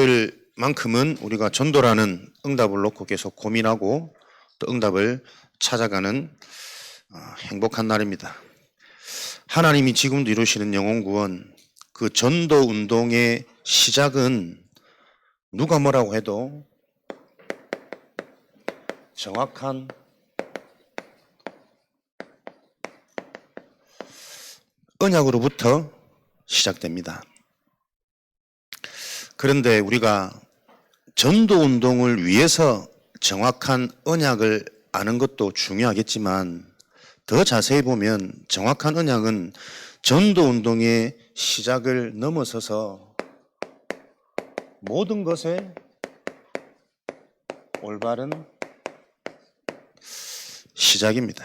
일요일만큼은 우리가 전도라는 응답을 놓고 계속 고민하고 또 응답을 찾아가는 행복한 날입니다. 하나님이 지금도 이루시는 영혼구원, 그 전도 운동의 시작은 누가 뭐라고 해도 정확한 언약으로부터 시작됩니다. 그런데 우리가 전도 운동을 위해서 정확한 언약을 아는 것도 중요하겠지만 더 자세히 보면 정확한 언약은 전도 운동의 시작을 넘어서서 모든 것의 올바른 시작입니다.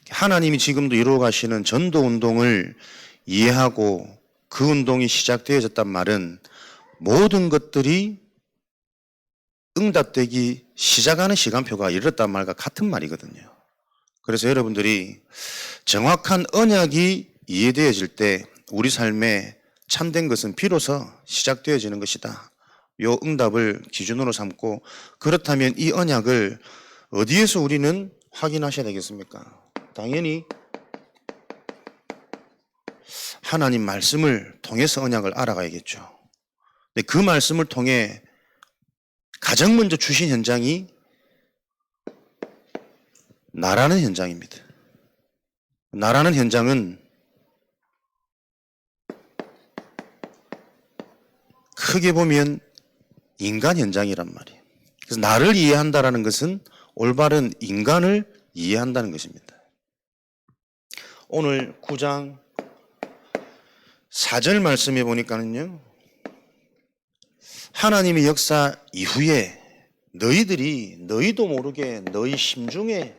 하나님이 지금도 이루어 가시는 전도 운동을 이해하고 그 운동이 시작되어졌단 말은 모든 것들이 응답되기 시작하는 시간표가 이르렀단 말과 같은 말이거든요. 그래서 여러분들이 정확한 언약이 이해되어질 때 우리 삶에 참된 것은 비로소 시작되어지는 것이다. 요 응답을 기준으로 삼고, 그렇다면 이 언약을 어디에서 우리는 확인하셔야 되겠습니까? 당연히 하나님 말씀을 통해서 언약을 알아가야겠죠. 근데 그 말씀을 통해 가장 먼저 주신 현장이 나라는 현장입니다. 나라는 현장은 크게 보면 인간 현장이란 말이에요. 그래서 나를 이해한다는 것은 올바른 인간을 이해한다는 것입니다. 오늘 9장 4절 말씀에 보니까는요, 하나님의 역사 이후에 너희도 모르게 너희 심중에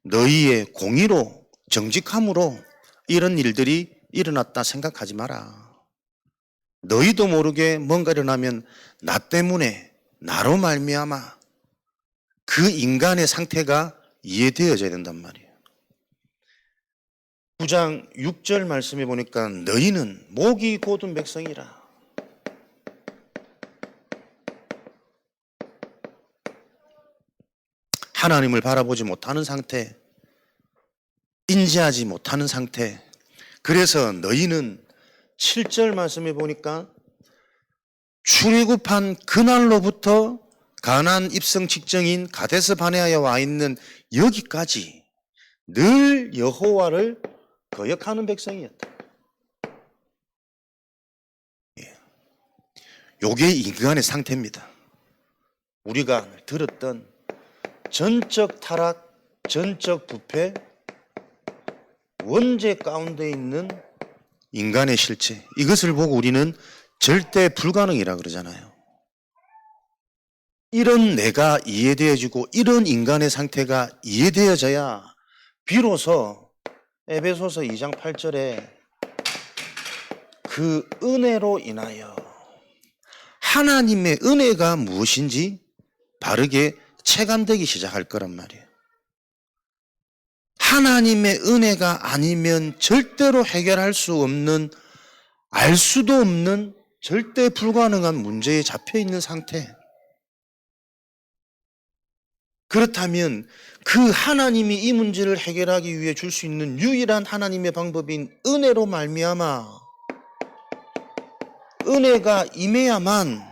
너희의 공의로 정직함으로 이런 일들이 일어났다 생각하지 마라. 너희도 모르게 뭔가 일어나면 나 때문에 나로 말미암아 그 인간의 상태가 이해되어져야 된단 말이에요. 9장 6절 말씀에 보니까 너희는 목이 곧은 백성이라. 하나님을 바라보지 못하는 상태, 인지하지 못하는 상태. 그래서 너희는 7절 말씀에 보니까 출애굽한 그날로부터 가나안 입성 직전인 가데스 바네아에 와 있는 여기까지 늘 여호와를 거역하는 백성이었다. 요게 인간의 상태입니다. 우리가 들었던 전적 타락, 전적 부패, 원죄 가운데 있는 인간의 실체, 이것을 보고 우리는 절대 불가능이라 그러잖아요. 이런 내가 이해되어지고 이런 인간의 상태가 이해되어져야 비로소 에베소서 2장 8절에 그 은혜로 인하여 하나님의 은혜가 무엇인지 바르게 체감되기 시작할 거란 말이에요. 하나님의 은혜가 아니면 절대로 해결할 수 없는, 알 수도 없는, 절대 불가능한 문제에 잡혀 있는 상태. 그렇다면 그 하나님이 이 문제를 해결하기 위해 줄 수 있는 유일한 하나님의 방법인 은혜로 말미암아 은혜가 임해야만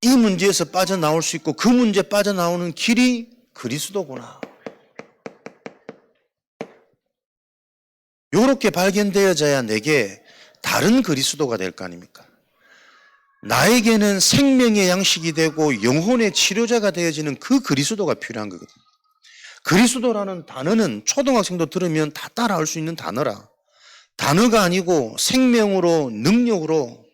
이 문제에서 빠져나올 수 있고 그 문제 빠져나오는 길이 그리스도구나. 이렇게 발견되어져야 내게 다른 그리스도가 될 거 아닙니까? 나에게는 생명의 양식이 되고 영혼의 치료자가 되어지는 그 그리스도가 필요한 거거든요. 그리스도라는 단어는 초등학생도 들으면 다 따라할 수 있는 단어라. 단어가 아니고 생명으로, 능력으로,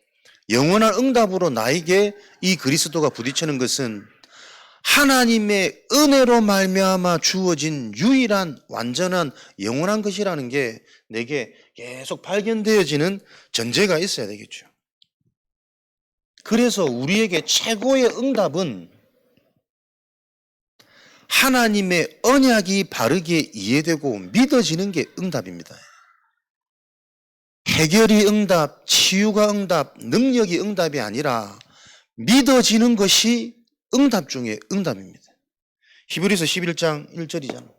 영원한 응답으로 나에게 이 그리스도가 부딪히는 것은 하나님의 은혜로 말미암아 주어진 유일한 완전한 영원한 것이라는 게 내게 계속 발견되어지는 전제가 있어야 되겠죠. 그래서 우리에게 최고의 응답은 하나님의 언약이 바르게 이해되고 믿어지는 게 응답입니다. 해결이 응답, 치유가 응답, 능력이 응답이 아니라 믿어지는 것이 응답 중에 응답입니다. 히브리서 11장 1절이잖아.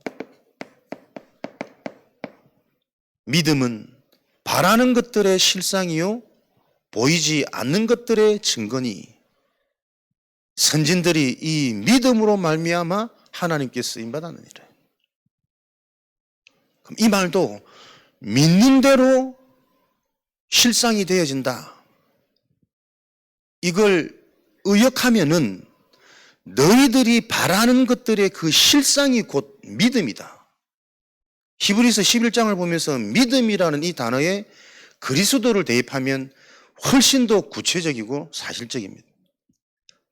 믿음은 바라는 것들의 실상이요 보이지 않는 것들의 증거니 선진들이 이 믿음으로 말미암아 하나님께 쓰임 받았느니라. 그럼 이 말도 믿는 대로 실상이 되어진다. 이걸 의역하면은 너희들이 바라는 것들의 그 실상이 곧 믿음이다. 히브리서 11장을 보면서 믿음이라는 이 단어에 그리스도를 대입하면 훨씬 더 구체적이고 사실적입니다.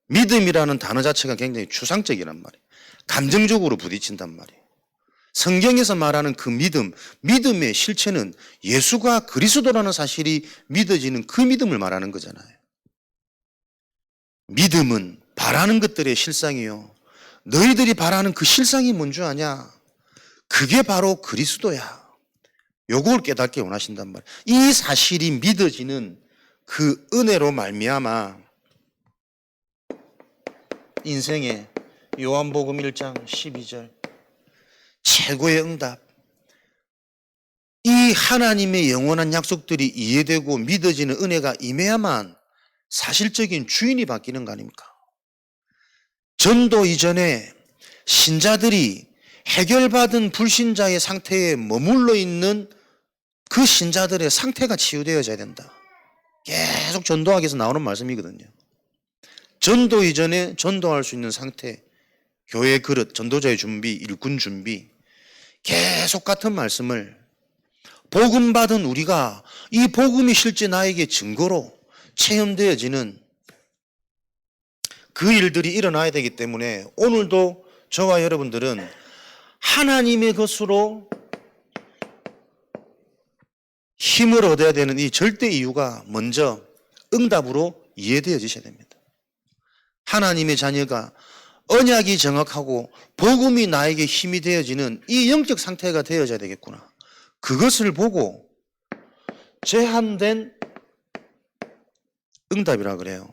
믿음이라는 단어 자체가 굉장히 추상적이란 말이에요. 감정적으로 부딪힌단 말이에요. 성경에서 말하는 그 믿음, 믿음의 실체는 예수가 그리스도라는 사실이 믿어지는 그 믿음을 말하는 거잖아요. 믿음은 바라는 것들의 실상이요. 너희들이 바라는 그 실상이 뭔 줄 아냐? 그게 바로 그리스도야. 요걸 깨닫게 원하신단 말이에요. 이 사실이 믿어지는 그 은혜로 말미암아 인생의 요한복음 1장 12절 최고의 응답, 이 하나님의 영원한 약속들이 이해되고 믿어지는 은혜가 임해야만 사실적인 주인이 바뀌는 거 아닙니까? 전도 이전에 신자들이 해결받은 불신자의 상태에 머물러 있는 그 신자들의 상태가 치유되어져야 된다. 계속 전도하기 위해서 나오는 말씀이거든요. 전도 이전에 전도할 수 있는 상태, 교회 그릇, 전도자의 준비, 일꾼 준비, 계속 같은 말씀을 복음 받은 우리가 이 복음이 실제 나에게 증거로 체험되어지는 그 일들이 일어나야 되기 때문에 오늘도 저와 여러분들은 하나님의 것으로 힘을 얻어야 되는 이 절대 이유가 먼저 응답으로 이해되어지셔야 됩니다. 하나님의 자녀가 언약이 정확하고 복음이 나에게 힘이 되어지는 이 영적 상태가 되어져야 되겠구나. 그것을 보고 제한된 응답이라 그래요.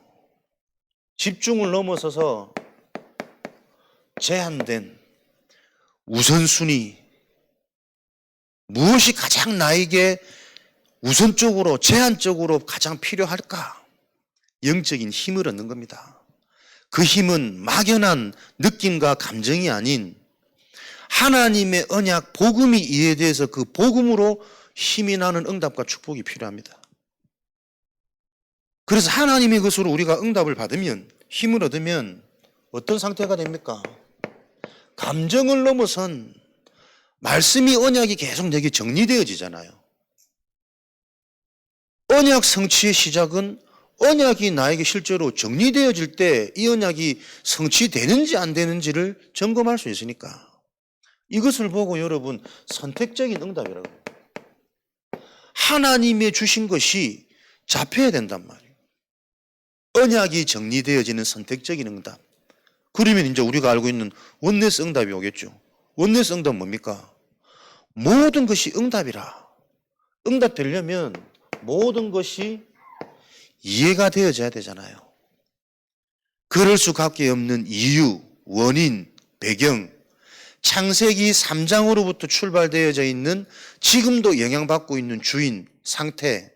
집중을 넘어서서 제한된 우선순위, 무엇이 가장 나에게 우선적으로 제한적으로 가장 필요할까? 영적인 힘을 얻는 겁니다. 그 힘은 막연한 느낌과 감정이 아닌 하나님의 언약, 복음이 이해돼서 그 복음으로 힘이 나는 응답과 축복이 필요합니다. 그래서 하나님의 것으로 우리가 응답을 받으면, 힘을 얻으면 어떤 상태가 됩니까? 감정을 넘어선 말씀이, 언약이 계속 내게 정리되어지잖아요. 언약 성취의 시작은 언약이 나에게 실제로 정리되어질 때 이 언약이 성취되는지 안 되는지를 점검할 수 있으니까 이것을 보고 여러분 선택적인 응답이라고 해요. 하나님의 주신 것이 잡혀야 된단 말이에요. 언약이 정리되어지는 선택적인 응답. 그러면 이제 우리가 알고 있는 원네스 응답이 오겠죠. 원네스 응답은 뭡니까? 모든 것이 응답이라. 응답되려면 모든 것이 이해가 되어져야 되잖아요. 그럴 수밖에 없는 이유, 원인, 배경, 창세기 3장으로부터 출발되어져 있는 지금도 영향받고 있는 주인, 상태,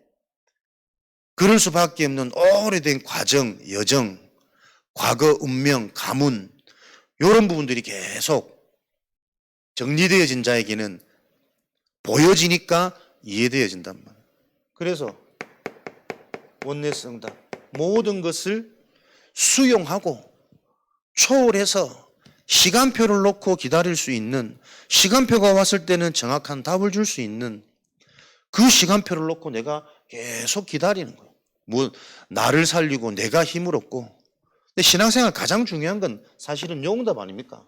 그럴 수밖에 없는 오래된 과정, 여정, 과거 운명, 가문, 이런 부분들이 계속 정리되어진 자에게는 보여지니까 이해되어진단 말이에요. 그래서 원네스 응답, 모든 것을 수용하고 초월해서 시간표를 놓고 기다릴 수 있는, 시간표가 왔을 때는 정확한 답을 줄 수 있는 그 시간표를 놓고 내가 계속 기다리는 거예요. 나를 살리고 내가 힘을 얻고. 근데 신앙생활 가장 중요한 건 사실은 용답 아닙니까?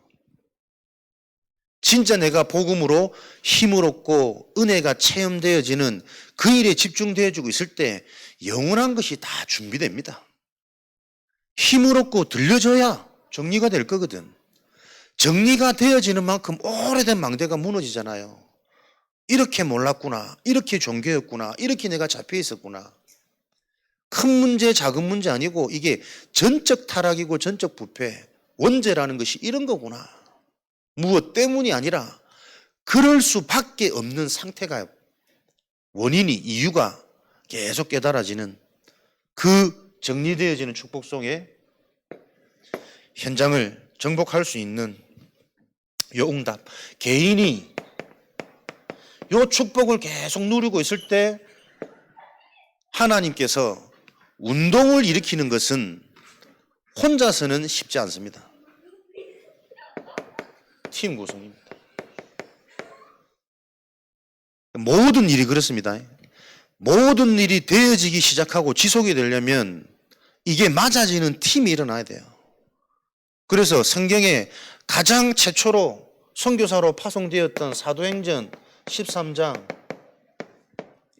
진짜 내가 복음으로 힘을 얻고 은혜가 체험되어지는 그 일에 집중되어지고 있을 때 영원한 것이 다 준비됩니다. 힘을 얻고 들려줘야 정리가 될 거거든. 정리가 되어지는 만큼 오래된 망대가 무너지잖아요. 이렇게 몰랐구나, 이렇게 종교였구나, 이렇게 내가 잡혀 있었구나. 큰 문제, 작은 문제 아니고 이게 전적 타락이고 전적 부패, 원죄라는 것이 이런 거구나. 무엇 때문이 아니라 그럴 수밖에 없는 상태가, 원인이, 이유가 계속 깨달아지는, 그 정리되어지는 축복송의 현장을 정복할 수 있는 요 응답. 개인이 요 축복을 계속 누리고 있을 때 하나님께서 운동을 일으키는 것은 혼자서는 쉽지 않습니다. 팀 구성입니다. 모든 일이 그렇습니다. 모든 일이 되어지기 시작하고 지속이 되려면 이게 맞아지는 팀이 일어나야 돼요. 그래서 성경에 가장 최초로 선교사로 파송되었던 사도행전 13장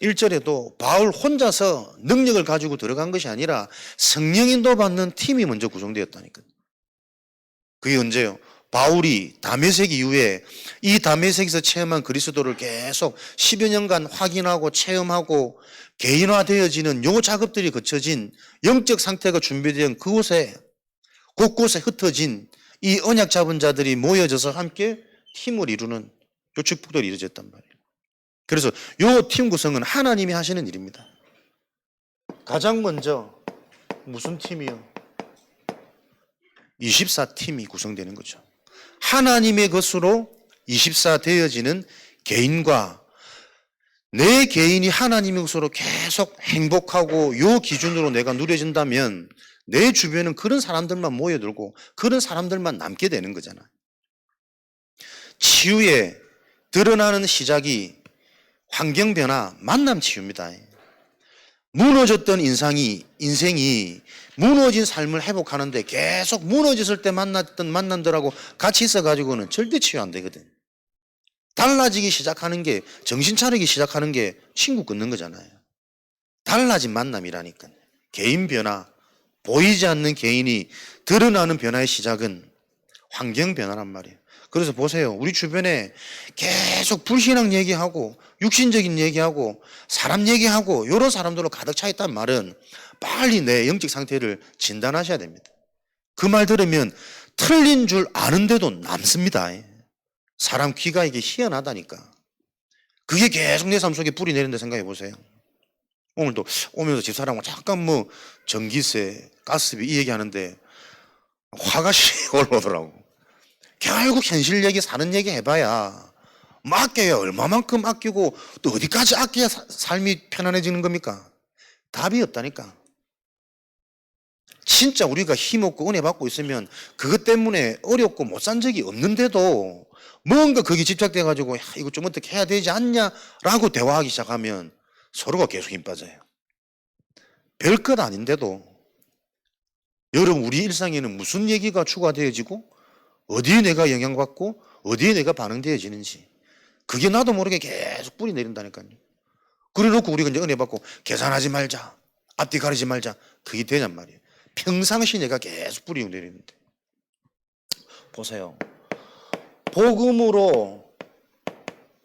1절에도 바울 혼자서 능력을 가지고 들어간 것이 아니라 성령 인도받는 팀이 먼저 구성되었다니까요. 그게 언제요? 바울이 다메섹 이후에 이 다메섹에서 체험한 그리스도를 계속 10여 년간 확인하고 체험하고 개인화되어지는 요 작업들이 거쳐진 영적 상태가 준비된 그곳에 곳곳에 흩어진 이 언약 잡은 자들이 모여져서 함께 팀을 이루는 요 축복들이 이루어졌단 말이에요. 그래서 요 팀 구성은 하나님이 하시는 일입니다. 가장 먼저 무슨 팀이요? 24팀이 구성되는 거죠. 하나님의 것으로 24 되어지는 개인과 내 개인이 하나님의 것으로 계속 행복하고 요 기준으로 내가 누려진다면 내 주변은 그런 사람들만 모여들고 그런 사람들만 남게 되는 거잖아요. 치유에 드러나는 시작이 환경 변화, 만남 치유입니다. 무너졌던 인생이 무너진 삶을 회복하는데 계속 무너졌을 때 만났던 만남들하고 같이 있어가지고는 절대 치유 안 되거든. 달라지기 시작하는 게, 정신 차리기 시작하는 게 친구 끊는 거잖아요. 달라진 만남이라니까요. 개인 변화, 보이지 않는 개인이 드러나는 변화의 시작은 환경 변화란 말이에요. 그래서 보세요. 우리 주변에 계속 불신앙 얘기하고 육신적인 얘기하고 사람 얘기하고 이런 사람들로 가득 차 있단 말은 빨리 내 영적 상태를 진단하셔야 됩니다. 그 말 들으면 틀린 줄 아는데도 남습니다. 사람 귀가 이게 희한하다니까. 그게 계속 내 삶 속에 뿌리 내린다 생각해 보세요. 오늘도 오면서 집사람하고 잠깐 전기세, 가스비 이 얘기하는데 화가 올라오더라고. 결국 현실 얘기, 사는 얘기 해봐야 아껴야 얼마만큼 아끼고 또 어디까지 아껴야 삶이 편안해지는 겁니까? 답이 없다니까. 진짜 우리가 힘없고 은혜 받고 있으면 그것 때문에 어렵고 못 산 적이 없는데도 뭔가 거기 집착돼가지고 이거 좀 어떻게 해야 되지 않냐라고 대화하기 시작하면 서로가 계속 힘 빠져요. 별것 아닌데도 여러분, 우리 일상에는 무슨 얘기가 추가되어지고 어디에 내가 영향받고 어디에 내가 반응되어지는지 그게 나도 모르게 계속 뿌리 내린다니까요. 그래 놓고 우리가 이제 은혜 받고 계산하지 말자, 앞뒤 가리지 말자, 그게 되냔 말이에요. 평상시 내가 계속 뿌리 내리는데. 보세요. 복음으로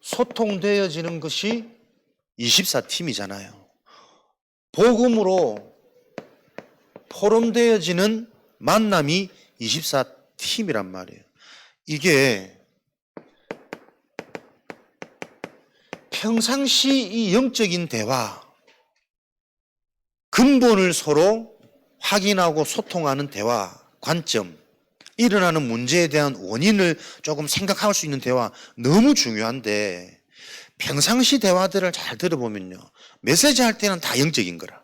소통되어지는 것이 24팀이잖아요. 복음으로 포럼되어지는 만남이 24팀이란 말이에요. 이게 평상시 이 영적인 대화, 근본을 서로 확인하고 소통하는 대화, 관점, 일어나는 문제에 대한 원인을 조금 생각할 수 있는 대화 너무 중요한데 평상시 대화들을 잘 들어보면요. 메시지 할 때는 다 영적인 거라.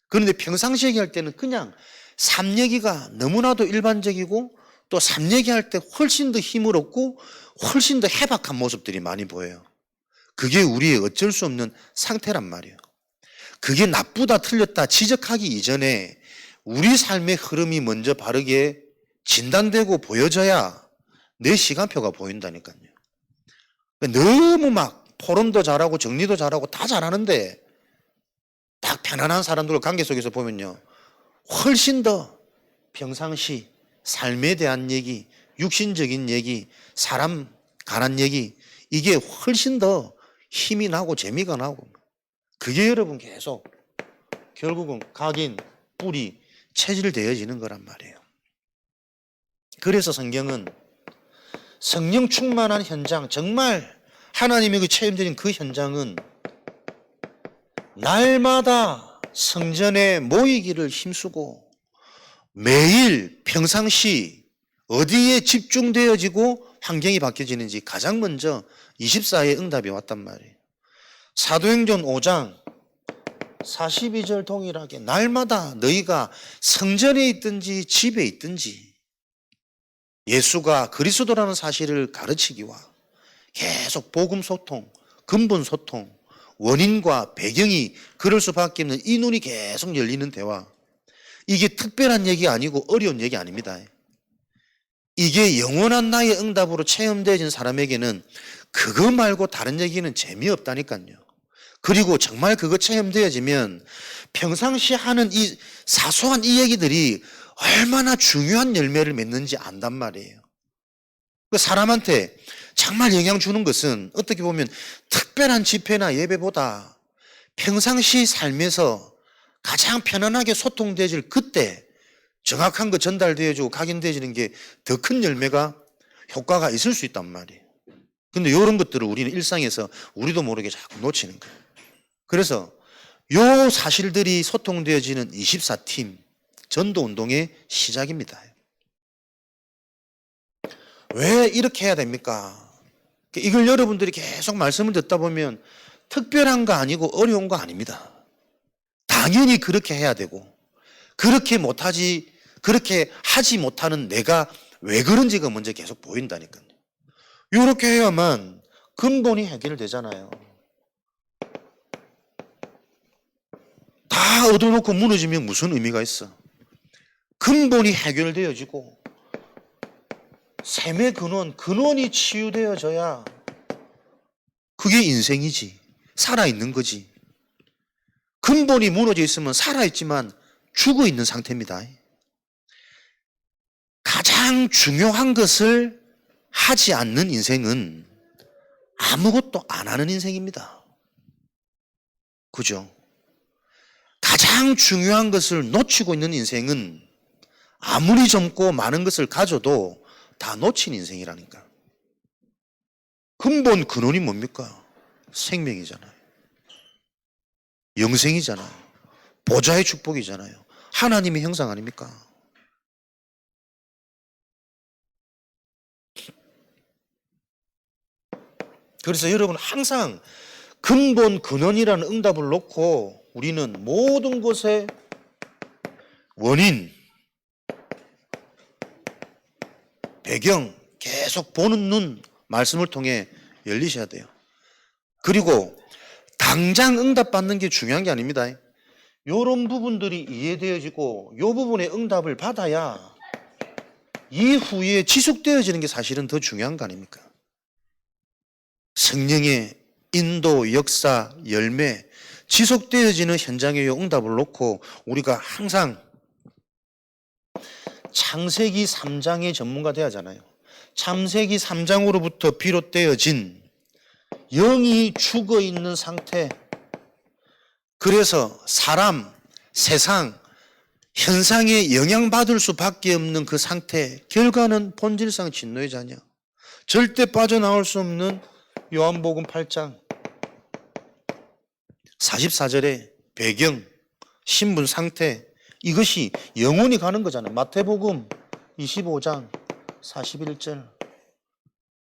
그런데 평상시 얘기할 때는 그냥 삶 얘기가 너무나도 일반적이고 또 삶 얘기할 때 훨씬 더 힘을 얻고 훨씬 더 해박한 모습들이 많이 보여요. 그게 우리의 어쩔 수 없는 상태란 말이에요. 그게 나쁘다 틀렸다 지적하기 이전에 우리 삶의 흐름이 먼저 바르게 진단되고 보여져야 내 시간표가 보인다니까요. 너무 포럼도 잘하고 정리도 잘하고 다 잘하는데 딱 편안한 사람들과 관계 속에서 보면요. 훨씬 더 평상시 삶에 대한 얘기, 육신적인 얘기, 사람 관한 얘기 이게 훨씬 더 힘이 나고 재미가 나고 그게 여러분 계속 결국은 각인, 뿌리, 체질되어지는 거란 말이에요. 그래서 성경은 성령 충만한 현장, 정말 하나님의 그 체험되는 그 현장은 날마다 성전에 모이기를 힘쓰고 매일 평상시 어디에 집중되어지고 환경이 바뀌어지는지 가장 먼저 24의 응답이 왔단 말이에요. 사도행전 5장 42절 동일하게 날마다 너희가 성전에 있든지 집에 있든지 예수가 그리스도라는 사실을 가르치기와 계속 복음 소통, 근본 소통, 원인과 배경이 그럴 수밖에 없는 이 눈이 계속 열리는 대화. 이게 특별한 얘기 아니고 어려운 얘기 아닙니다. 이게 영원한 나의 응답으로 체험되어진 사람에게는 그거 말고 다른 얘기는 재미없다니까요. 그리고 정말 그거 체험되어지면 평상시 하는 이 사소한 이 얘기들이 얼마나 중요한 열매를 맺는지 안단 말이에요. 그 사람한테 정말 영향 주는 것은 어떻게 보면 특별한 집회나 예배보다 평상시 삶에서 가장 편안하게 소통되어질 그때 정확한 거 전달되어지고 각인되어지는 게 더 큰 열매가 효과가 있을 수 있단 말이에요. 근데 이런 것들을 우리는 일상에서 우리도 모르게 자꾸 놓치는 거예요. 그래서 요 사실들이 소통되어지는 24팀 전도운동의 시작입니다. 왜 이렇게 해야 됩니까? 이걸 여러분들이 계속 말씀을 듣다 보면 특별한 거 아니고 어려운 거 아닙니다. 당연히 그렇게 해야 되고 그렇게 못하지, 그렇게 하지 못하는 내가 왜 그런지가 먼저 계속 보인다니까요. 이렇게 해야만 근본이 해결되잖아요. 다 얻어놓고 무너지면 무슨 의미가 있어? 근본이 해결되어지고 샘의 근원이 치유되어져야 그게 인생이지. 살아있는 거지. 근본이 무너져 있으면 살아있지만 죽어 있는 상태입니다. 가장 중요한 것을 하지 않는 인생은 아무것도 안 하는 인생입니다. 그죠? 가장 중요한 것을 놓치고 있는 인생은 아무리 젊고 많은 것을 가져도 다 놓친 인생이라니까. 근본 근원이 뭡니까? 생명이잖아요. 영생이잖아요. 보좌의 축복이잖아요. 하나님의 형상 아닙니까? 그래서 여러분 항상 근본 근원이라는 응답을 놓고 우리는 모든 것의 원인, 배경 계속 보는 눈 말씀을 통해 열리셔야 돼요. 그리고 당장 응답받는 게 중요한 게 아닙니다. 이런 부분들이 이해되어지고 이 부분의 응답을 받아야 이후에 지속되어지는 게 사실은 더 중요한 거 아닙니까? 성령의 인도, 역사, 열매 지속되어지는 현장의 응답을 놓고 우리가 항상 창세기 3장의 전문가 돼야 하잖아요. 창세기 3장으로부터 비롯되어진 영이 죽어 있는 상태, 그래서 사람, 세상, 현상에 영향받을 수밖에 없는 그 상태, 결과는 본질상 진노의 자녀, 절대 빠져나올 수 없는 요한복음 8장 44절의 배경, 신분 상태, 이것이 영원히 가는 거잖아요. 마태복음 25장 41절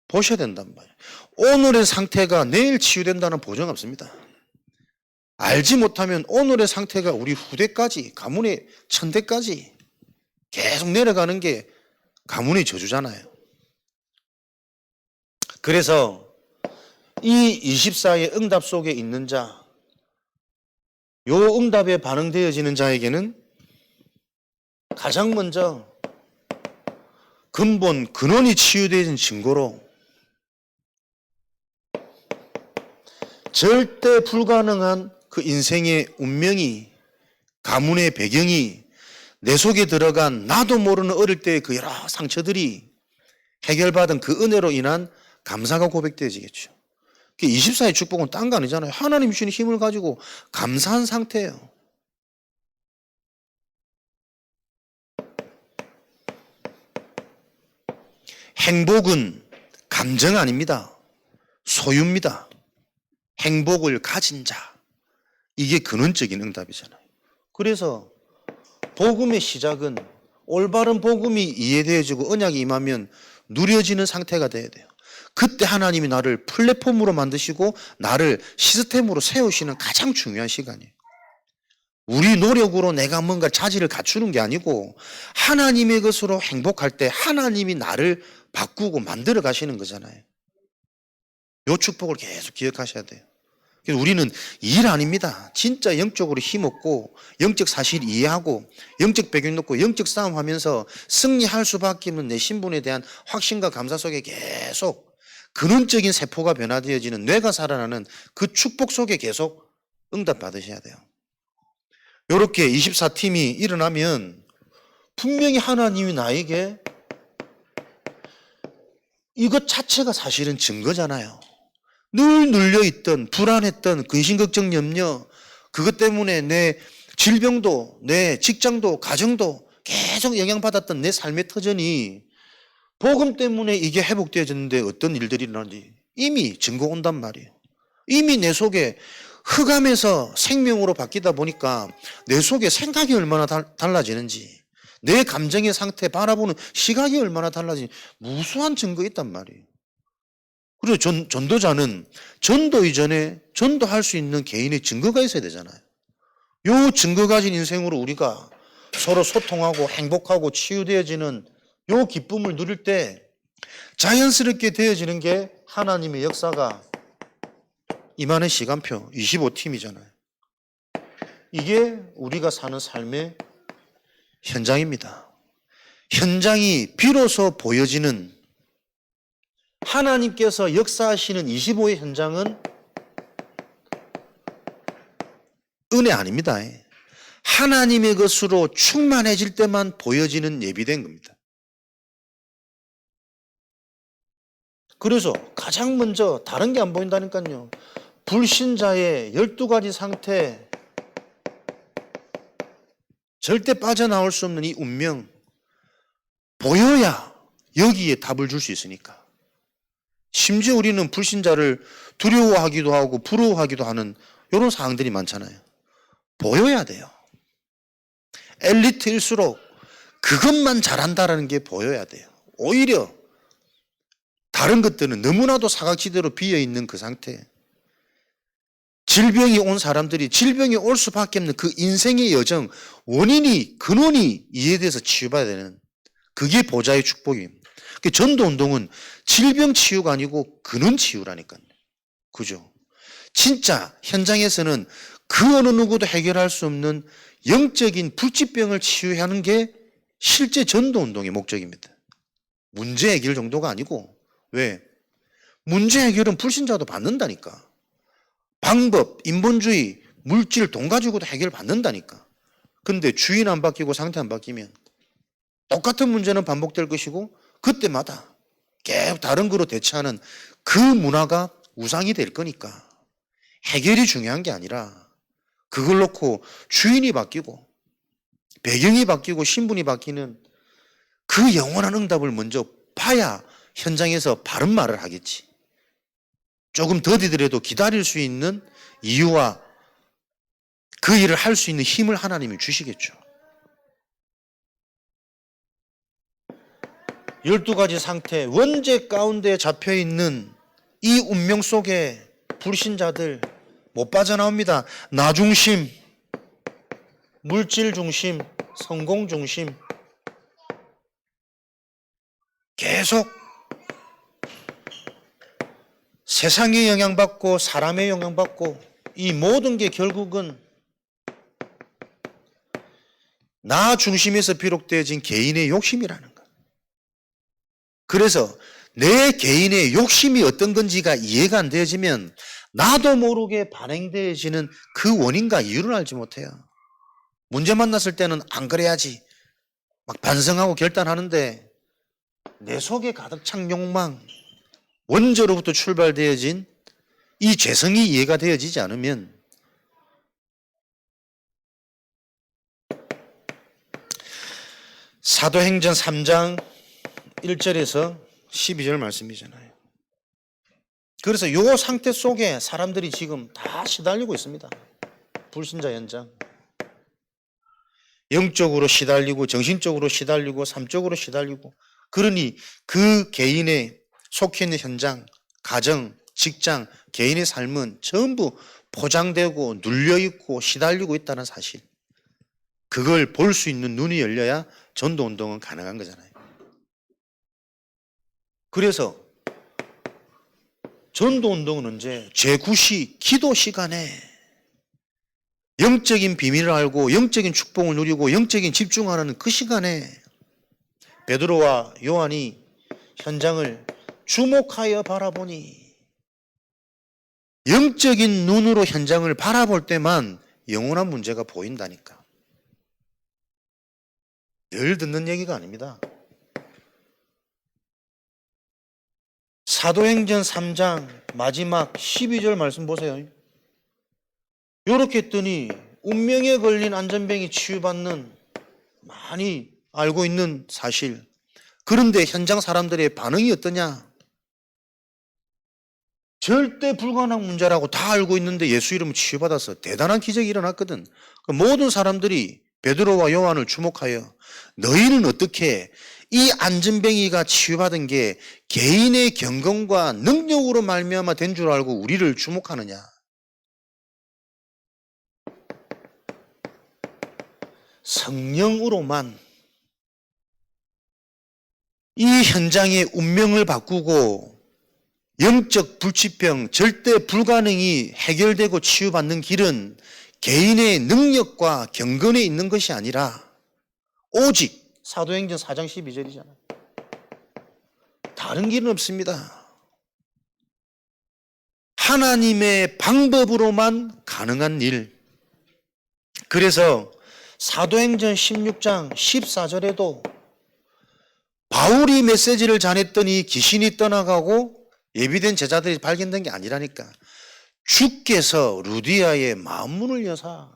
보셔야 된단 말이에요. 오늘의 상태가 내일 치유된다는 보장 없습니다. 알지 못하면 오늘의 상태가 우리 후대까지, 가문의 천대까지 계속 내려가는 게 가문의 저주잖아요. 그래서 이 24의 응답 속에 있는 자, 요 응답에 반응되어지는 자에게는 가장 먼저 근본, 근원이 치유되어진 증거로 절대 불가능한 그 인생의 운명이, 가문의 배경이, 내 속에 들어간 나도 모르는 어릴 때의 그 여러 상처들이 해결받은 그 은혜로 인한 감사가 고백되어지겠죠. 24의 축복은 딴 거 아니잖아요. 하나님 주시는 힘을 가지고 감사한 상태예요. 행복은 감정 아닙니다. 소유입니다. 행복을 가진 자. 이게 근원적인 응답이잖아요. 그래서 복음의 시작은 올바른 복음이 이해되어지고 언약이 임하면 누려지는 상태가 돼야 돼요. 그때 하나님이 나를 플랫폼으로 만드시고 나를 시스템으로 세우시는 가장 중요한 시간이에요. 우리 노력으로 내가 뭔가 자질을 갖추는 게 아니고 하나님의 것으로 행복할 때 하나님이 나를 바꾸고 만들어 가시는 거잖아요. 요 축복을 계속 기억하셔야 돼요. 그래서 우리는 일 아닙니다. 진짜 영적으로 힘없고 영적 사실 이해하고 영적 배경 놓고 영적 싸움하면서 승리할 수밖에 없는 내 신분에 대한 확신과 감사 속에 계속 근원적인 세포가 변화되어지는 뇌가 살아나는 그 축복 속에 계속 응답 받으셔야 돼요. 이렇게 24팀이 일어나면 분명히 하나님이 나에게 이것 자체가 사실은 증거잖아요. 늘 눌려있던 불안했던 근심걱정 염려 그것 때문에 내 질병도 내 직장도 가정도 계속 영향받았던 내 삶의 터전이 복음 때문에 이게 회복되어졌는데 어떤 일들이 일어나는지 이미 증거 온단 말이에요. 이미 내 속에 흑암에서 생명으로 바뀌다 보니까 내 속에 생각이 얼마나 달라지는지 내 감정의 상태 바라보는 시각이 얼마나 달라지는지 무수한 증거 있단 말이에요. 그리고 전도자는 전도 이전에 전도할 수 있는 개인의 증거가 있어야 되잖아요. 요 증거 가진 인생으로 우리가 서로 소통하고 행복하고 치유되어지는 요 기쁨을 누릴 때 자연스럽게 되어지는 게 하나님의 역사가 임하는 시간표 25팀이잖아요. 이게 우리가 사는 삶의 현장입니다. 현장이 비로소 보여지는 하나님께서 역사하시는 25의 현장은 은혜 아닙니다. 하나님의 것으로 충만해질 때만 보여지는 예비된 겁니다. 그래서 가장 먼저 다른 게 안 보인다니까요. 불신자의 12가지 상태, 절대 빠져나올 수 없는 이 운명, 보여야 여기에 답을 줄 수 있으니까. 심지어 우리는 불신자를 두려워하기도 하고 부러워하기도 하는 이런 상황들이 많잖아요. 보여야 돼요. 엘리트일수록 그것만 잘한다라는 게 보여야 돼요. 오히려 다른 것들은 너무나도 사각지대로 비어있는 그 상태. 질병이 온 사람들이 질병이 올 수밖에 없는 그 인생의 여정, 원인이, 근원이 이해돼서 치유받아야 되는 그게 보좌의 축복입니다. 전도운동은 질병 치유가 아니고 근원 치유라니까요. 그죠? 진짜 현장에서는 그 어느 누구도 해결할 수 없는 영적인 불치병을 치유하는 게 실제 전도운동의 목적입니다. 문제 해결 정도가 아니고 왜? 문제 해결은 불신자도 받는다니까. 방법, 인본주의, 물질, 돈 가지고도 해결받는다니까. 근데 주인 안 바뀌고 상태 안 바뀌면 똑같은 문제는 반복될 것이고 그때마다 계속 다른 거로 대처하는 그 문화가 우상이 될 거니까 해결이 중요한 게 아니라 그걸 놓고 주인이 바뀌고 배경이 바뀌고 신분이 바뀌는 그 영원한 응답을 먼저 봐야 현장에서 바른 말을 하겠지. 조금 더디더라도 기다릴 수 있는 이유와 그 일을 할 수 있는 힘을 하나님이 주시겠죠. 12가지 상태, 원죄 가운데 잡혀있는 이 운명 속에 불신자들 못 빠져나옵니다. 나 중심, 물질 중심, 성공 중심 계속 세상의 영향받고 사람의 영향받고 이 모든 게 결국은 나 중심에서 비롯되어진 개인의 욕심이라는 것. 그래서 내 개인의 욕심이 어떤 건지가 이해가 안 되어지면 나도 모르게 발행되어지는 그 원인과 이유를 알지 못해요. 문제 만났을 때는 안 그래야지 막 반성하고 결단하는데 내 속에 가득 찬 욕망, 원저로부터 출발되어진 이 재성이 이해가 되어지지 않으면 사도행전 3장 1절에서 12절 말씀이잖아요. 그래서 이 상태 속에 사람들이 지금 다 시달리고 있습니다. 불신자 현장. 영적으로 시달리고 정신적으로 시달리고 삶적으로 시달리고, 그러니 그 개인의 속해 있는 현장, 가정, 직장, 개인의 삶은 전부 포장되고 눌려있고 시달리고 있다는 사실, 그걸 볼 수 있는 눈이 열려야 전도운동은 가능한 거잖아요. 그래서 전도운동은 언제? 제9시 기도 시간에 영적인 비밀을 알고 영적인 축복을 누리고 영적인 집중하는 그 시간에 베드로와 요한이 현장을 주목하여 바라보니, 영적인 눈으로 현장을 바라볼 때만 영원한 문제가 보인다니까. 늘 듣는 얘기가 아닙니다. 사도행전 3장 마지막 12절 말씀 보세요. 요렇게 했더니 운명에 걸린 안전병이 치유받는, 많이 알고 있는 사실. 그런데 현장 사람들의 반응이 어떠냐? 절대 불가능한 문제라고 다 알고 있는데 예수 이름으로 치유받아서 대단한 기적이 일어났거든. 모든 사람들이 베드로와 요한을 주목하여 너희는 어떻게 이 안전병이가 치유받은 게 개인의 경건과 능력으로 말미암아 된 줄 알고 우리를 주목하느냐? 성령으로만 이 현장의 운명을 바꾸고 영적 불치병, 절대 불가능이 해결되고 치유받는 길은 개인의 능력과 경건에 있는 것이 아니라 오직 사도행전 4장 12절이잖아요. 다른 길은 없습니다. 하나님의 방법으로만 가능한 일. 그래서 사도행전 16장 14절에도 바울이 메시지를 전했더니 귀신이 떠나가고 예비된 제자들이 발견된 게 아니라니까. 주께서 루디아의 마음문을 여사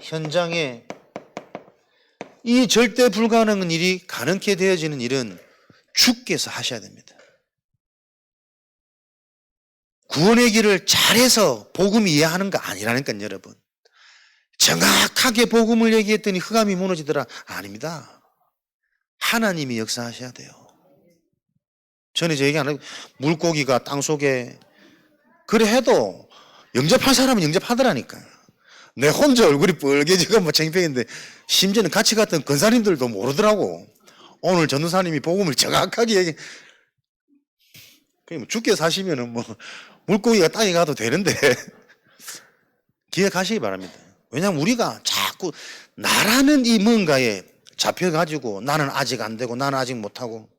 현장에 이 절대 불가능한 일이 가능케 되어지는 일은 주께서 하셔야 됩니다. 구원의 길을 잘해서 복음 이해하는 거 아니라니까요, 여러분. 정확하게 복음을 얘기했더니 흑암이 무너지더라. 아닙니다. 하나님이 역사하셔야 돼요. 전에 저 얘기 안 하고 물고기가 땅속에 그래 해도 영접할 사람은 영접하더라니까. 내 혼자 얼굴이 뻘개지고 뭐 창피했는데 심지어는 같이 갔던 권사님들도 모르더라고. 오늘 전도사님이 복음을 정확하게 얘기. 그냥 죽게 사시면은 뭐 물고기가 땅에 가도 되는데 기억하시기 바랍니다. 왜냐하면 우리가 자꾸 나라는 이 뭔가에 잡혀가지고 나는 아직 안 되고 나는 아직 못하고,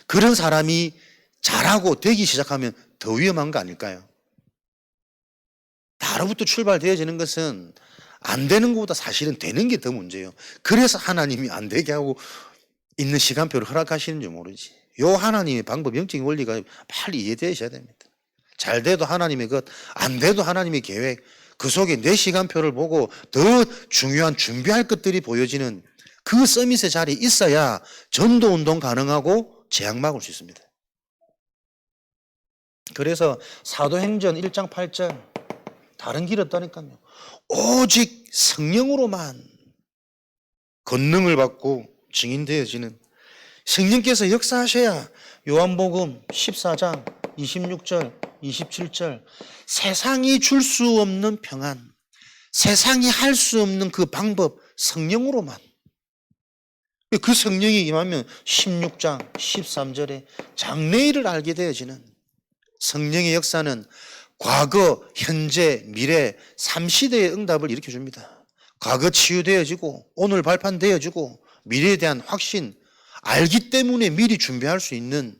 그런 사람이 잘하고 되기 시작하면 더 위험한 거 아닐까요? 나로부터 출발되어지는 것은 안 되는 것보다 사실은 되는 게 더 문제예요. 그래서 하나님이 안 되게 하고 있는 시간표를 허락하시는지 모르지. 요 하나님의 방법, 영적인 원리가 빨리 이해되셔야 됩니다. 잘 돼도 하나님의 것, 안 돼도 하나님의 계획, 그 속에 내 시간표를 보고 더 중요한 준비할 것들이 보여지는 그 서밋의 자리에 있어야 전도운동 가능하고 재앙 막을 수 있습니다. 그래서 사도행전 1장 8절 다른 길 없다니까요. 오직 성령으로만 권능을 받고 증인되어지는, 성령께서 역사하셔야 요한복음 14장 26절 27절 세상이 줄 수 없는 평안, 세상이 할 수 없는 그 방법 성령으로만, 그 성령이 임하면 16장 13절에 장래일을 알게 되어지는 성령의 역사는 과거, 현재, 미래 3시대의 응답을 일으켜줍니다. 과거 치유되어지고 오늘 발판되어지고 미래에 대한 확신, 알기 때문에 미리 준비할 수 있는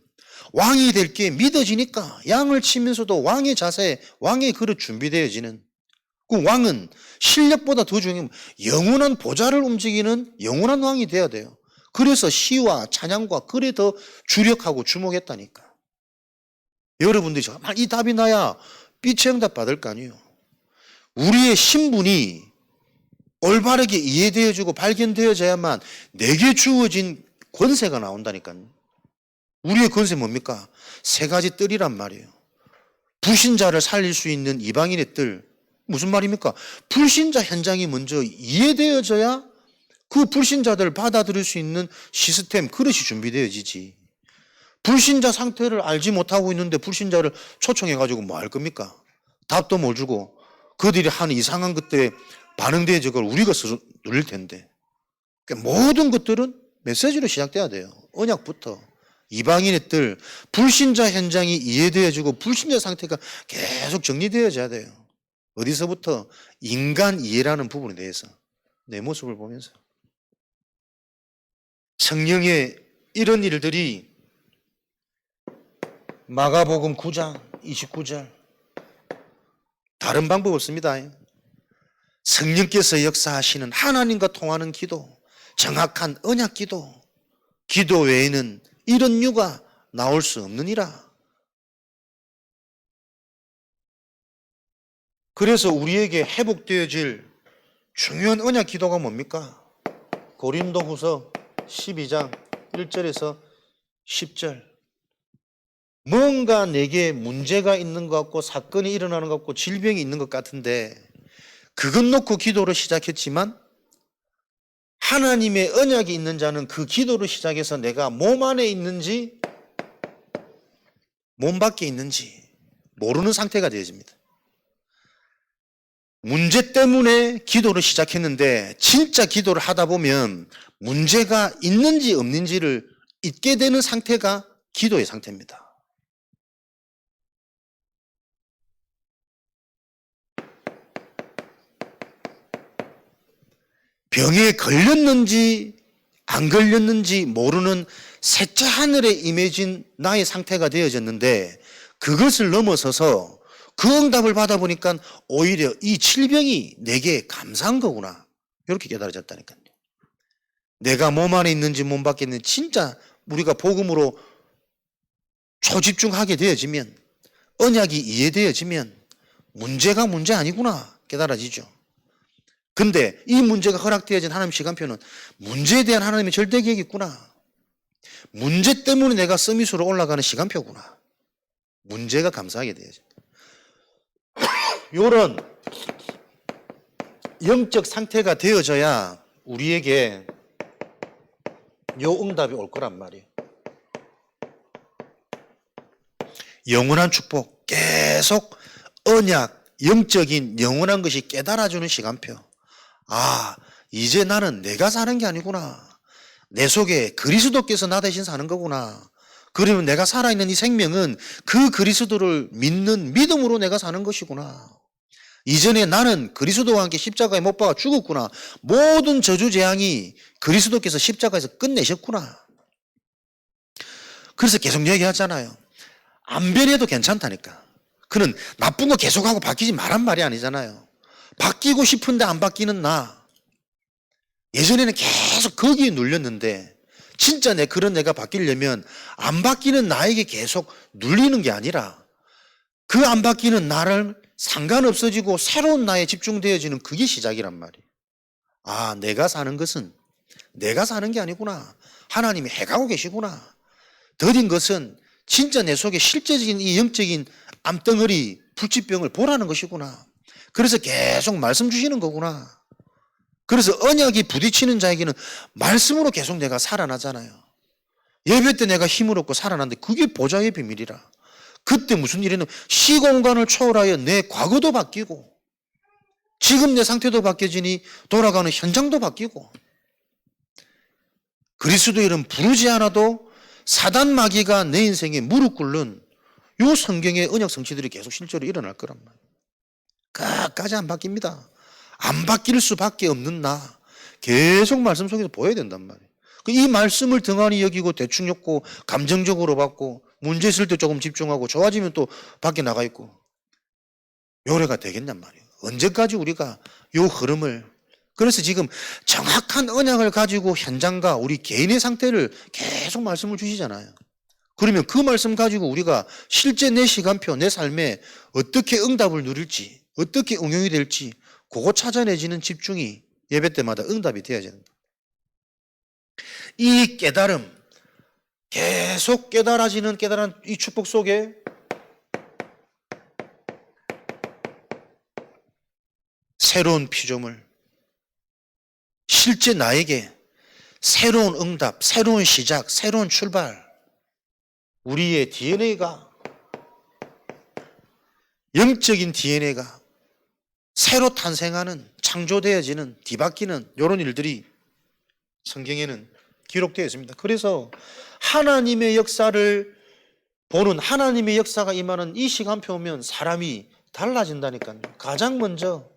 왕이 될 게 믿어지니까 양을 치면서도 왕의 자세, 왕의 그릇 준비되어지는, 그 왕은 실력보다 더 중요한 영원한 보좌를 움직이는 영원한 왕이 되어야 돼요. 그래서 시와 찬양과 글에 더 주력하고 주목했다니까. 여러분들이 정말 이 답이 나야 빛의 응답 받을 거 아니에요. 우리의 신분이 올바르게 이해되어지고 발견되어져야만 내게 주어진 권세가 나온다니까요. 우리의 권세 뭡니까? 세 가지 뜰이란 말이에요. 불신자를 살릴 수 있는 이방인의 뜰. 무슨 말입니까? 불신자 현장이 먼저 이해되어져야 그 불신자들을 받아들일 수 있는 시스템, 그릇이 준비되어지지. 불신자 상태를 알지 못하고 있는데 불신자를 초청해가지고 뭐 할 겁니까? 답도 못 주고 그들이 하는 이상한 것들에 반응되어져 그걸 우리가 스스로 누릴 텐데. 그러니까 모든 것들은 메시지로 시작돼야 돼요. 언약부터. 이방인의 뜰, 불신자 현장이 이해되어지고 불신자 상태가 계속 정리되어져야 돼요. 어디서부터? 인간 이해라는 부분에 대해서 내 모습을 보면서. 성령의 이런 일들이 마가복음 9장 29절 다른 방법 없습니다. 성령께서 역사하시는 하나님과 통하는 기도, 정확한 언약 기도, 기도 외에는 이런 유가 나올 수 없느니라. 그래서 우리에게 회복되어질 중요한 언약 기도가 뭡니까? 고린도후서 12장 1절에서 10절. 뭔가 내게 문제가 있는 것 같고 사건이 일어나는 것 같고 질병이 있는 것 같은데 그것 놓고 기도를 시작했지만 하나님의 언약이 있는 자는 그 기도를 시작해서 내가 몸 안에 있는지 몸 밖에 있는지 모르는 상태가 되어집니다. 문제 때문에 기도를 시작했는데 진짜 기도를 하다 보면 문제가 있는지 없는지를 잊게 되는 상태가 기도의 상태입니다. 병에 걸렸는지 안 걸렸는지 모르는 셋째 하늘에 임해진 나의 상태가 되어졌는데 그것을 넘어서서 그 응답을 받아보니까 오히려 이 질병이 내게 감사한 거구나. 이렇게 깨달아졌다니까요. 내가 몸 안에 있는지 몸 밖에 있는지 진짜 우리가 복음으로 초집중하게 되어지면 언약이 이해되어지면 문제가 문제 아니구나 깨달아지죠. 근데 이 문제가 허락되어진 하나님 시간표는 문제에 대한 하나님의 절대 계획이 있구나. 문제 때문에 내가 서밋으로 올라가는 시간표구나. 문제가 감사하게 되어져. 이런 영적 상태가 되어져야 우리에게 요 응답이 올 거란 말이에요. 영원한 축복, 계속 언약, 영적인 영원한 것이 깨달아주는 시간표. 아, 이제 나는 내가 사는 게 아니구나. 내 속에 그리스도께서 나 대신 사는 거구나. 그러면 내가 살아있는 이 생명은 그 그리스도를 믿는 믿음으로 내가 사는 것이구나. 이전에 나는 그리스도와 함께 십자가에 못 박아 죽었구나. 모든 저주 재앙이 그리스도께서 십자가에서 끝내셨구나. 그래서 계속 얘기하잖아요. 안 변해도 괜찮다니까. 그는 나쁜 거 계속하고 바뀌지 말란 말이 아니잖아요. 바뀌고 싶은데 안 바뀌는 나. 예전에는 계속 거기에 눌렸는데 진짜 그런 내가 바뀌려면 안 바뀌는 나에게 계속 눌리는 게 아니라 그 안 바뀌는 나를 상관없어지고 새로운 나에 집중되어지는 그게 시작이란 말이에요. 아, 내가 사는 것은 내가 사는 게 아니구나. 하나님이 해가고 계시구나. 더딘 것은 진짜 내 속에 실제적인 이 영적인 암덩어리 불치병을 보라는 것이구나. 그래서 계속 말씀 주시는 거구나. 그래서 언약이 부딪히는 자에게는 말씀으로 계속 내가 살아나잖아요. 예배 때 내가 힘을 얻고 살아났는데 그게 보좌의 비밀이라. 그때 무슨 일이 있냐면 시공간을 초월하여 내 과거도 바뀌고 지금 내 상태도 바뀌어지니 돌아가는 현장도 바뀌고 그리스도의 이름 부르지 않아도 사단 마귀가 내 인생에 무릎 꿇는 요 성경의 언약 성취들이 계속 실제로 일어날 거란 말이에요. 끝까지 안 바뀝니다. 안 바뀔 수밖에 없는 나 계속 말씀 속에서 보여야 된단 말이에요. 이 말씀을 등한히 여기고 대충 엮고 감정적으로 받고 문제 있을 때 조금 집중하고 좋아지면 또 밖에 나가 있고 요래가 되겠냔 말이에요. 언제까지 우리가 요 흐름을. 그래서 지금 정확한 언약을 가지고 현장과 우리 개인의 상태를 계속 말씀을 주시잖아요. 그러면 그 말씀 가지고 우리가 실제 내 시간표, 내 삶에 어떻게 응답을 누릴지, 어떻게 응용이 될지 그거 찾아내지는 집중이 예배 때마다 응답이 되어야 된다. 이 깨달음, 계속 깨달아지는 깨달은 이 축복 속에 새로운 피조물, 실제 나에게 새로운 응답, 새로운 시작, 새로운 출발, 우리의 DNA가, 영적인 DNA가 새로 탄생하는, 창조되어지는, 뒤바뀌는 이런 일들이 성경에는 기록되어 있습니다. 그래서 하나님의 역사를 보는, 하나님의 역사가 임하는 이 시간표 오면 사람이 달라진다니까요. 가장 먼저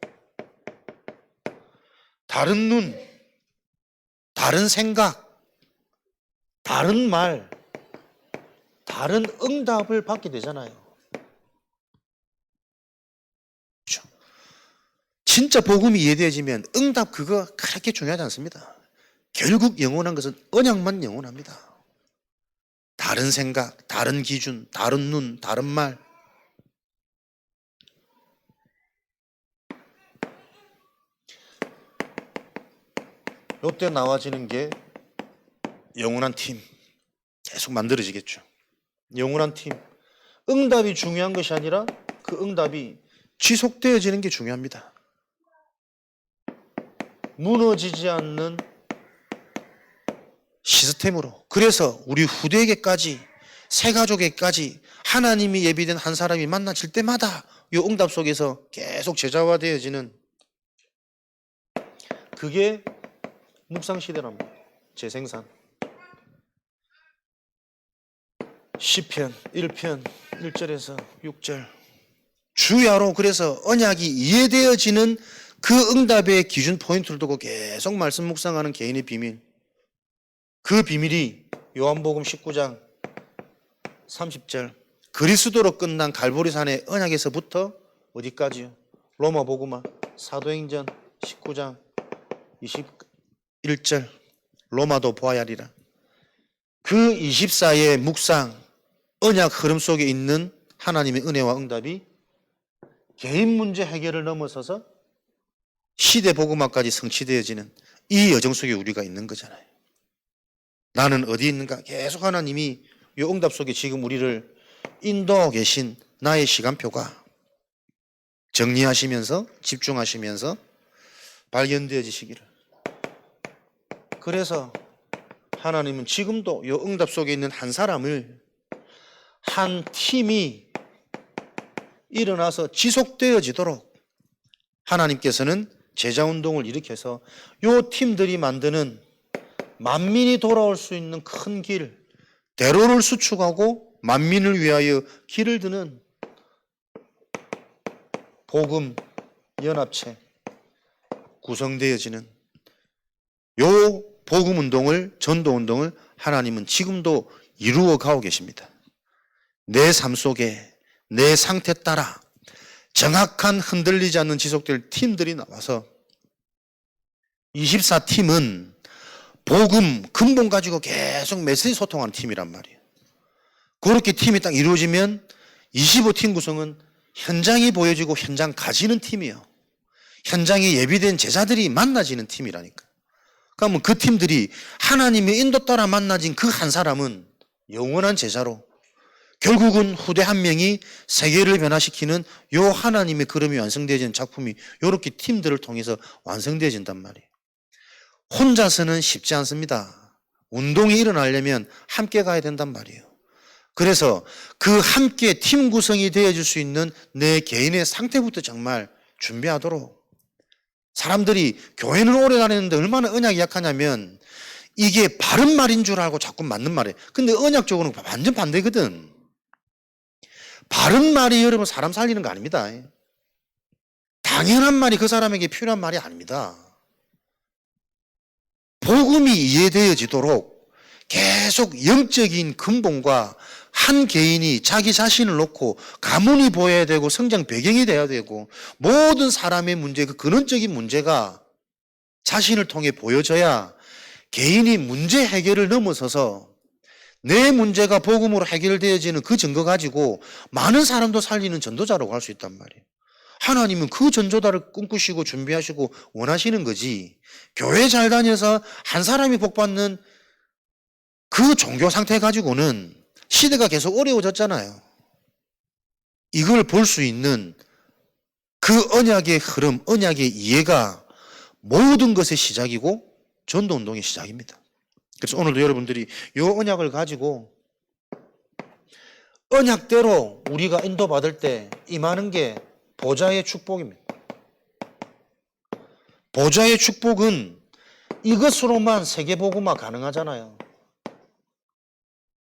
다른 눈, 다른 생각, 다른 말, 다른 응답을 받게 되잖아요. 그렇죠? 진짜 복음이 이해되어지면 응답 그거 그렇게 중요하지 않습니다. 결국 영원한 것은 언약만 영원합니다. 다른 생각, 다른 기준, 다른 눈, 다른 말. 이때 나와지는 게 영원한 팀. 계속 만들어지겠죠. 영원한 팀. 응답이 중요한 것이 아니라 그 응답이 지속되어지는 게 중요합니다. 무너지지 않는 시스템으로. 그래서 우리 후대에게까지, 새 가족에게까지 하나님이 예비된 한 사람이 만나질 때마다 이 응답 속에서 계속 제자화되어지는, 그게 묵상시대랍니다. 재생산. 시편 1편 1절에서 6절. 주야로. 그래서 언약이 이해되어지는 그 응답의 기준 포인트를 두고 계속 말씀 묵상하는 개인의 비밀. 그 비밀이 요한복음 19장 30절. 그리스도로 끝난 갈보리산의 언약에서부터 어디까지요? 로마복음화 사도행전 19장 21절. 로마도 보아야 하리라. 그 24의 묵상, 언약 흐름 속에 있는 하나님의 은혜와 응답이 개인 문제 해결을 넘어서서 시대 복음화까지 성취되어지는 이 여정 속에 우리가 있는 거잖아요. 나는 어디 있는가? 계속 하나님이 이 응답 속에 지금 우리를 인도하고 계신 나의 시간표가 정리하시면서 집중하시면서 발견되어지시기를. 그래서 하나님은 지금도 이 응답 속에 있는 한 사람을, 한 팀이 일어나서 지속되어지도록 하나님께서는 제자운동을 일으켜서 이 팀들이 만드는 만민이 돌아올 수 있는 큰 길, 대로를 수축하고 만민을 위하여 길을 드는 복음 연합체 구성되어지는 요 복음 운동을, 전도 운동을 하나님은 지금도 이루어 가고 계십니다. 내 삶 속에 내 상태 따라 정확한 흔들리지 않는 지속될 팀들이 나와서 24팀은 복음 근본 가지고 계속 메시지 소통하는 팀이란 말이에요. 그렇게 팀이 딱 이루어지면 25팀 구성은 현장이 보여지고 현장 가지는 팀이에요. 현장에 예비된 제자들이 만나지는 팀이라니까. 그러면 그 팀들이 하나님의 인도 따라 만나진 그 한 사람은 영원한 제자로 결국은 후대 한 명이 세계를 변화시키는 요 하나님의 그림이 완성되어지는 작품이 이렇게 팀들을 통해서 완성되어진단 말이에요. 혼자서는 쉽지 않습니다. 운동이 일어나려면 함께 가야 된단 말이에요. 그래서 그 함께 팀 구성이 되어질 수 있는 내 개인의 상태부터 정말 준비하도록. 사람들이 교회는 오래 다녔는데 얼마나 언약이 약하냐면 이게 바른 말인 줄 알고 자꾸 맞는 말이에요. 근데 언약적으로는 완전 반대거든. 바른 말이 여러분 사람 살리는 거 아닙니다. 당연한 말이 그 사람에게 필요한 말이 아닙니다. 복음이 이해되어지도록 계속 영적인 근본과 한 개인이 자기 자신을 놓고 가문이 보여야 되고 성장 배경이 돼야 되고 모든 사람의 문제, 그 근원적인 문제가 자신을 통해 보여져야 개인이 문제 해결을 넘어서서 내 문제가 복음으로 해결되어지는 그 증거 가지고 많은 사람도 살리는 전도자라고 할 수 있단 말이에요. 하나님은 그 전도자를 꿈꾸시고 준비하시고 원하시는 거지. 교회 잘 다녀서 한 사람이 복받는 그 종교 상태 가지고는 시대가 계속 어려워졌잖아요. 이걸 볼 수 있는 그 언약의 흐름, 언약의 이해가 모든 것의 시작이고 전도운동의 시작입니다. 그래서 오늘도 여러분들이 이 언약을 가지고 언약대로 우리가 인도받을 때 임하는 게 보좌의 축복입니다. 보좌의 축복은 이것으로만 세계복음화 가능하잖아요.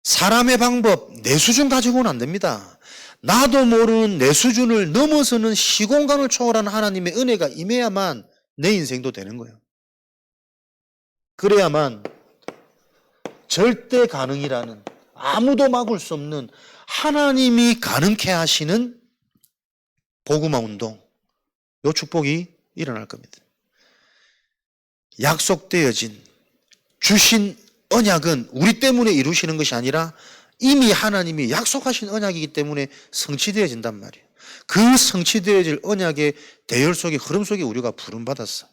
사람의 방법, 내 수준 가지고는 안 됩니다. 나도 모르는 내 수준을 넘어서는 시공간을 초월하는 하나님의 은혜가 임해야만 내 인생도 되는 거예요. 그래야만 절대 가능이라는, 아무도 막을 수 없는 하나님이 가능케 하시는 복음화 운동, 이 축복이 일어날 겁니다. 약속되어진 주신 언약은 우리 때문에 이루시는 것이 아니라 이미 하나님이 약속하신 언약이기 때문에 성취되어진단 말이에요. 그 성취되어질 언약의 대열 속에, 흐름 속에 우리가 부름받았어.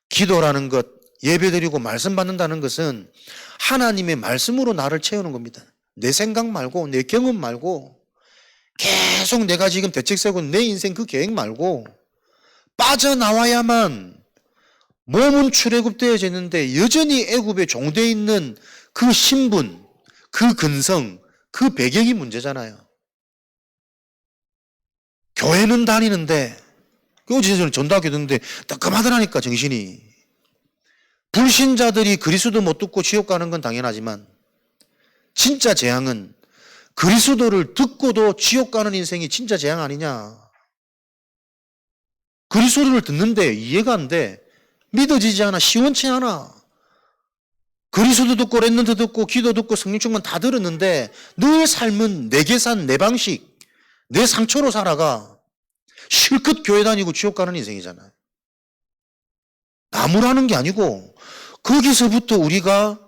기도라는 것, 예배드리고 말씀 받는다는 것은 하나님의 말씀으로 나를 채우는 겁니다. 내 생각 말고, 내 경험 말고, 계속 내가 지금 대책 세우고 내 인생 그 계획 말고 빠져나와야만 몸은 출애굽되어져 있는데 여전히 애굽에 종되어 있는 그 신분, 그 근성, 그 배경이 문제잖아요. 교회는 다니는데, 어제 저는 전도학교 듣는데 따끔하더라니까 정신이. 불신자들이 그리스도 못 듣고 지옥 가는 건 당연하지만 진짜 재앙은 그리스도를 듣고도 지옥 가는 인생이 진짜 재앙 아니냐. 그리스도를 듣는데 이해가 안 돼. 믿어지지 않아. 시원치 않아. 그리스도 듣고 랩런트 듣고 기도 듣고 성령 충만 다 들었는데 늘 삶은 내 계산, 내 방식, 내 상처로 살아가. 실컷 교회 다니고 지옥 가는 인생이잖아요. 나무라는 게 아니고 거기서부터 우리가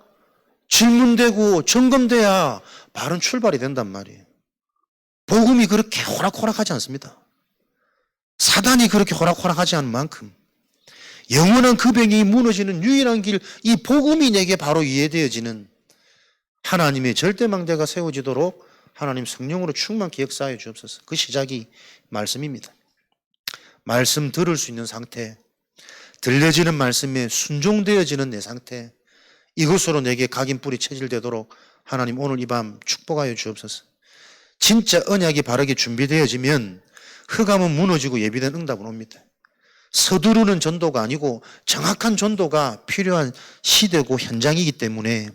질문되고 점검돼야 바른 출발이 된단 말이에요. 복음이 그렇게 호락호락하지 않습니다. 사단이 그렇게 호락호락하지 않은 만큼 영원한 그 병이 무너지는 유일한 길, 이 복음이 내게 바로 이해되어지는 하나님의 절대망대가 세워지도록 하나님 성령으로 충만케 역사하여 주옵소서. 그 시작이 말씀입니다. 말씀 들을 수 있는 상태, 들려지는 말씀에 순종되어지는 내 상태, 이것으로 내게 각인뿔이 체질되도록 하나님 오늘 이 밤 축복하여 주옵소서. 진짜 언약이 바르게 준비되어지면 흑암은 무너지고 예비된 응답은 옵니다. 서두르는 전도가 아니고 정확한 전도가 필요한 시대고 현장이기 때문에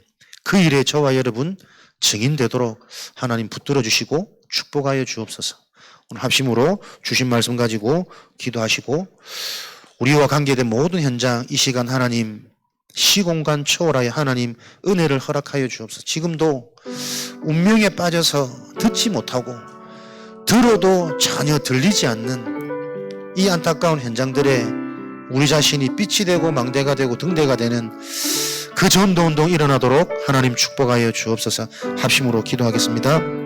그 일에 저와 여러분 증인되도록 하나님 붙들어 주시고 축복하여 주옵소서. 오늘 합심으로 주신 말씀 가지고 기도하시고 우리와 관계된 모든 현장 이 시간 하나님 시공간 초월하여 하나님 은혜를 허락하여 주옵소서. 지금도 운명에 빠져서 듣지 못하고 들어도 전혀 들리지 않는 이 안타까운 현장들에 우리 자신이 빛이 되고 망대가 되고 등대가 되는 그 전도운동 일어나도록 하나님 축복하여 주옵소서. 합심으로 기도하겠습니다.